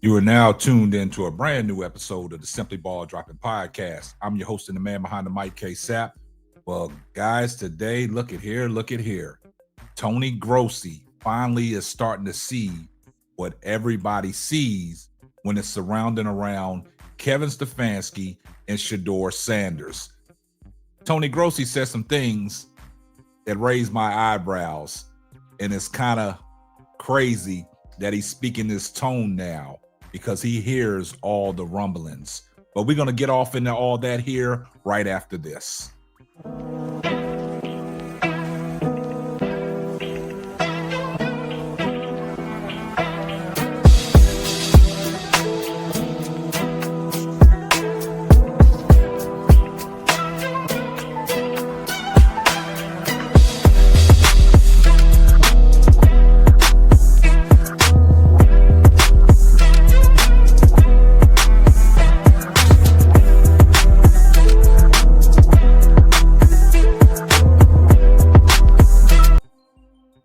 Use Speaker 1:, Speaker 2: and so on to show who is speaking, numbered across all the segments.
Speaker 1: You are now tuned into a brand new episode of the Simply Ball Dropping Podcast. I'm your host and the man behind the mic, K Sapp. Well, guys, today, look at here. Tony Grossi finally is starting to see what everybody sees when it's surrounding around Kevin Stefanski and Shedeur Sanders. Tony Grossi said some things that raised my eyebrows, and it's kind of crazy that he's speaking this tone now, because he hears all the rumblings. But we're going to get off into all that here right after this.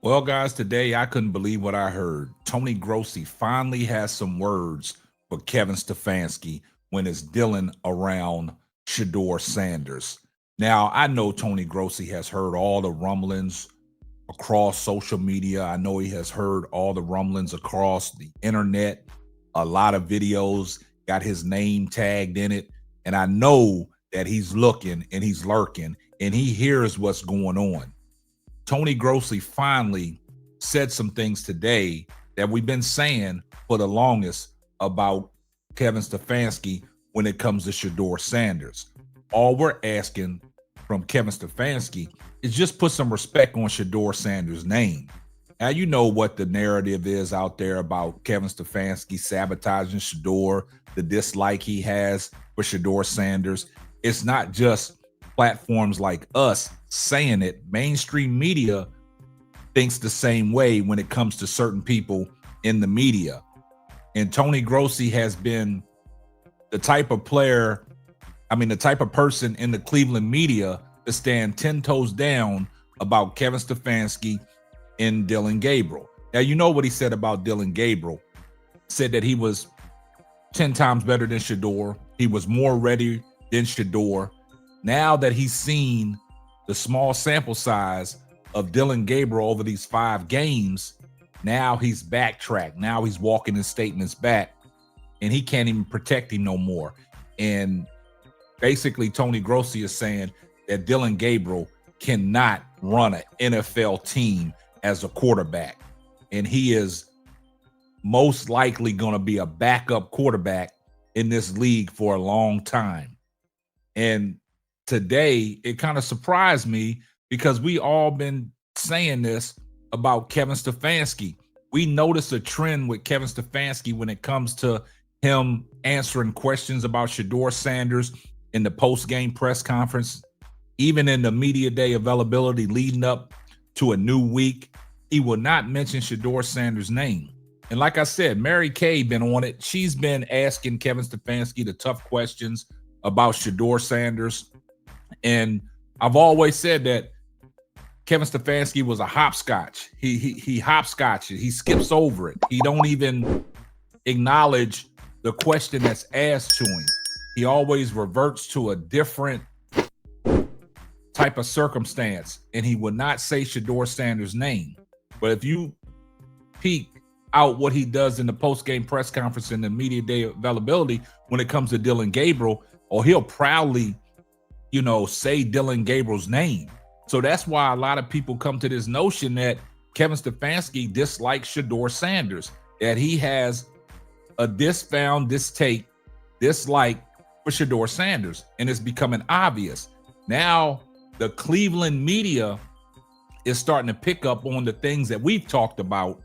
Speaker 1: Well, guys, today I couldn't believe what I heard. Tony Grossi finally has some words for Kevin Stefanski when it's dealing around Shedeur Sanders. Now, I know Tony Grossi has heard all the rumblings across social media. I know he has heard all the rumblings across the internet. A lot of videos got his name tagged in it. And I know that he's looking and he's lurking and he hears what's going on. Tony Grossi finally said some things today that we've been saying for the longest about Kevin Stefanski when it comes to Shedeur Sanders. All we're asking from Kevin Stefanski is just put some respect on Shedeur Sanders' name. Now, you know what the narrative is out there about Kevin Stefanski sabotaging Shedeur, the dislike he has for Shedeur Sanders. It's not just platforms like us saying it. Mainstream media thinks the same way when it comes to certain people in the media. And Tony Grossi has been the type of player, the type of person in the Cleveland media to stand 10 toes down about Kevin Stefanski and Dillon Gabriel. Now, you know what he said about Dillon Gabriel. Said that he was 10 times better than Shedeur. He was more ready than Shedeur. Now that he's seen the small sample size of Dillon Gabriel over these 5 games, now he's backtracked. Now he's walking his statements back, and he can't even protect him no more. And basically, Tony Grossi is saying that Dillon Gabriel cannot run an NFL team as a quarterback, and he is most likely going to be a backup quarterback in this league for a long time. And today, it kind of surprised me because we all been saying this about Kevin Stefanski. We noticed a trend with Kevin Stefanski when it comes to him answering questions about Shedeur Sanders in the post-game press conference, even in the media day availability leading up to a new week. He will not mention Shedeur Sanders' name. And like I said, Mary Kay been on it. She's been asking Kevin Stefanski the tough questions about Shedeur Sanders. And I've always said that Kevin Stefanski was a hopscotch. He hopscotches. He skips over it. He don't even acknowledge the question that's asked to him. He always reverts to a different type of circumstance, and he would not say Shedeur Sanders' name. But if you peek out what he does in the post-game press conference and the media day availability when it comes to Dillon Gabriel, or he'll proudly say Dillon Gabriel's name. So that's why a lot of people come to this notion that Kevin Stefanski dislikes Shedeur Sanders, that he has a dislike for Shedeur Sanders, and it's becoming obvious. Now, the Cleveland media is starting to pick up on the things that we've talked about,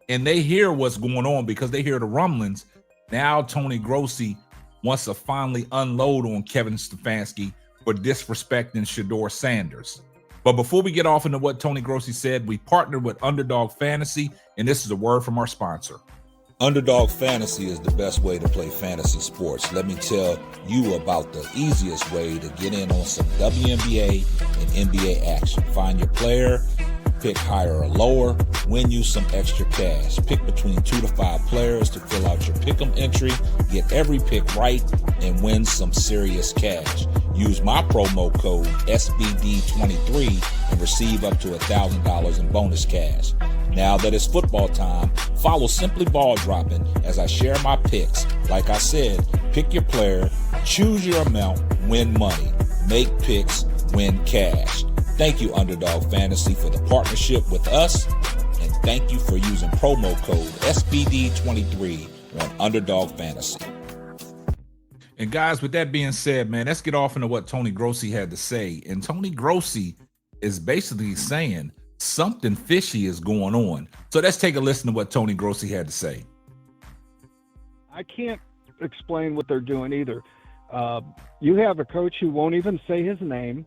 Speaker 1: and they hear what's going on because they hear the rumblings. Now, Tony Grossi wants to finally unload on Kevin Stefanski for disrespecting Shedeur Sanders. But before we get off into what Tony Grossi said, we partnered with Underdog Fantasy, and this is a word from our sponsor. Underdog Fantasy is the best way to play fantasy sports. Let me tell you about the easiest way to get in on some WNBA and NBA action. Find your player, Pick higher or lower, win you some extra cash. Pick between 2 to 5 players to fill out your pick'em entry. Get every pick right and win some serious cash. Use my promo code SBD23 and receive up to $1,000 in bonus cash. Now that it's football time, follow Simply Ball Dropping as I share my picks. Like I said, pick your player, choose your amount, win money. Make picks, win cash. Thank you, Underdog Fantasy, for the partnership with us, and thank you for using promo code SBD23 on Underdog Fantasy. And guys, with that being said, man, let's get off into what Tony Grossi had to say. And Tony Grossi is basically saying something fishy is going on. So let's take a listen to what Tony Grossi had to say.
Speaker 2: I can't explain what they're doing either. You have a coach who won't even say his name.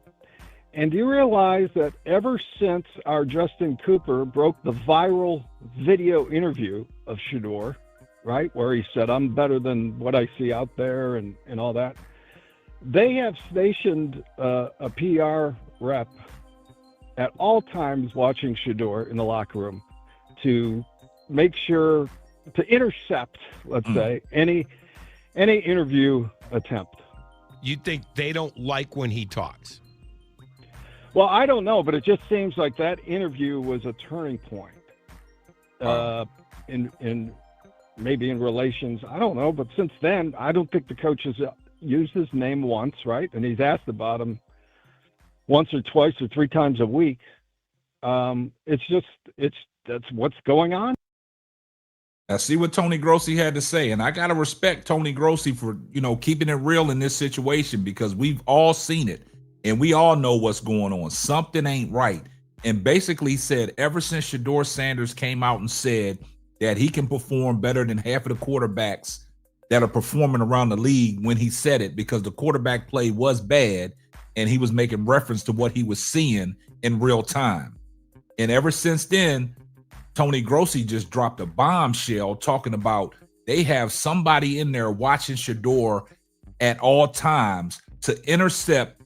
Speaker 2: And do you realize that ever since our Justin Cooper broke the viral video interview of Shedeur, right, where he said, I'm better than what I see out there and all that, they have stationed a PR rep at all times watching Shedeur in the locker room to make sure to intercept, let's say, any interview attempt.
Speaker 3: You think they don't like when he talks?
Speaker 2: Well, I don't know, but it just seems like that interview was a turning point in maybe in relations. I don't know, but since then, I don't think the coach has used his name once, right? And he's asked about him once or twice or 3 times a week. That's what's going on.
Speaker 1: I see what Tony Grossi had to say, and I got to respect Tony Grossi for, keeping it real in this situation, because we've all seen it. And we all know what's going on. Something ain't right. And basically said ever since Shedeur Sanders came out and said that he can perform better than half of the quarterbacks that are performing around the league, when he said it, because the quarterback play was bad and he was making reference to what he was seeing in real time. And ever since then, Tony Grossi just dropped a bombshell talking about they have somebody in there watching Shedeur at all times to intercept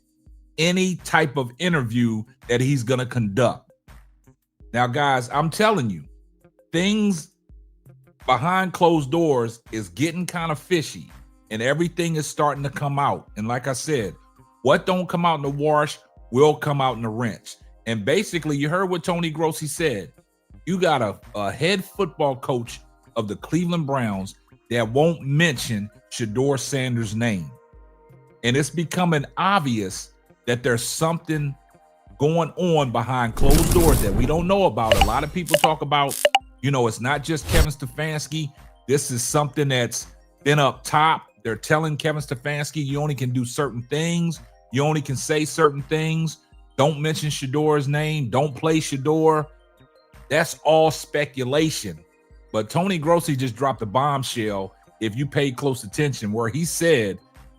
Speaker 1: any type of interview that he's going to conduct. Now, guys, I'm telling you, things behind closed doors is getting kind of fishy, and everything is starting to come out. And like I said, what don't come out in the wash will come out in the rinse. And basically, you heard what Tony Grossi said. You got a head football coach of the Cleveland Browns that won't mention Shedeur Sanders' name. And it's becoming obvious that there's something going on behind closed doors that we don't know about. A lot of people talk about, it's not just Kevin Stefanski. This is something that's been up top. They're telling Kevin Stefanski, you only can do certain things. You only can say certain things. Don't mention Shedeur's name. Don't play Shedeur. That's all speculation. But Tony Grossi just dropped a bombshell, if you paid close attention, where he said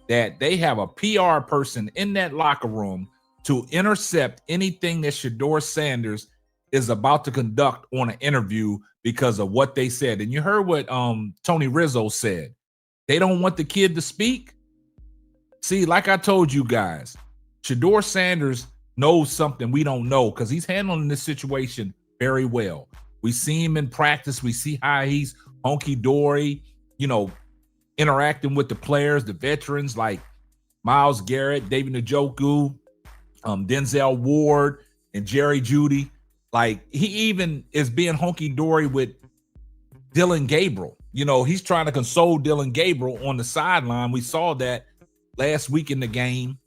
Speaker 1: that they have a PR person in that locker room to intercept anything that Shedeur Sanders is about to conduct on an interview because of what they said. And you heard what Tony Rizzo said. They don't want the kid to speak. See, like I told you guys, Shedeur Sanders knows something we don't know, because he's handling this situation very well. We see him in practice. We see how he's honky-dory, interacting with the players, the veterans like Myles Garrett, David Njoku, Denzel Ward, and Jerry Jeudy. Like, he even is being honky-dory with Dylan Gabriel. He's trying to console Dylan Gabriel on the sideline. We saw that last week in the game,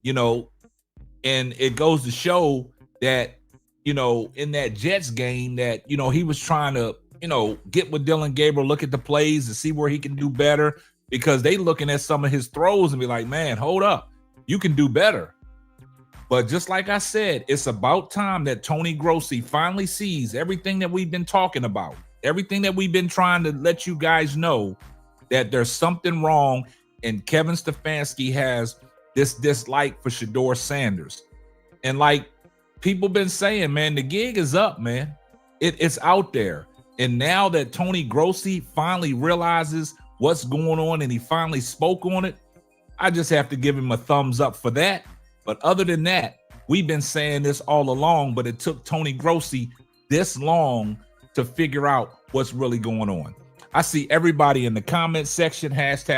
Speaker 1: and it goes to show that, in that Jets game that, he was trying to, get with Dylan Gabriel, look at the plays and see where he can do better, because they looking at some of his throws and be like, man, hold up, you can do better. But just like I said, it's about time that Tony Grossi finally sees everything that we've been talking about, everything that we've been trying to let you guys know, that there's something wrong, and Kevin Stefanski has this dislike for Shedeur Sanders. And like people been saying, man, the gig is up, man. It's out there. And now that Tony Grossi finally realizes what's going on and he finally spoke on it, I just have to give him a thumbs up for that. But other than that, We've been saying this all along, but it took Tony Grossi this long to figure out what's really going on. I see everybody in the comment section,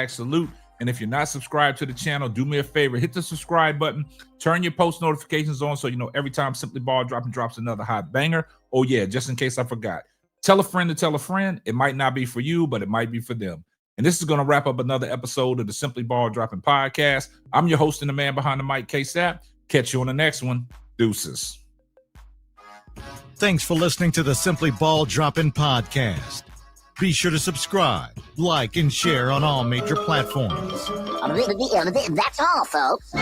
Speaker 1: #salute. And if you're not subscribed to the channel, do me a favor, hit the subscribe button, turn your post notifications on so you know every time Simply Ball drops another hot banger. Oh yeah, just in case I forgot. Tell a friend to tell a friend. It might not be for you, but it might be for them. And this is going to wrap up another episode of the Simply Ball Dropping Podcast. I'm your host and the man behind the mic, K-Sap. Catch you on the next one. Deuces.
Speaker 4: Thanks for listening to the Simply Ball Dropping Podcast. Be sure to subscribe, like, and share on all major platforms.
Speaker 5: That's all, folks.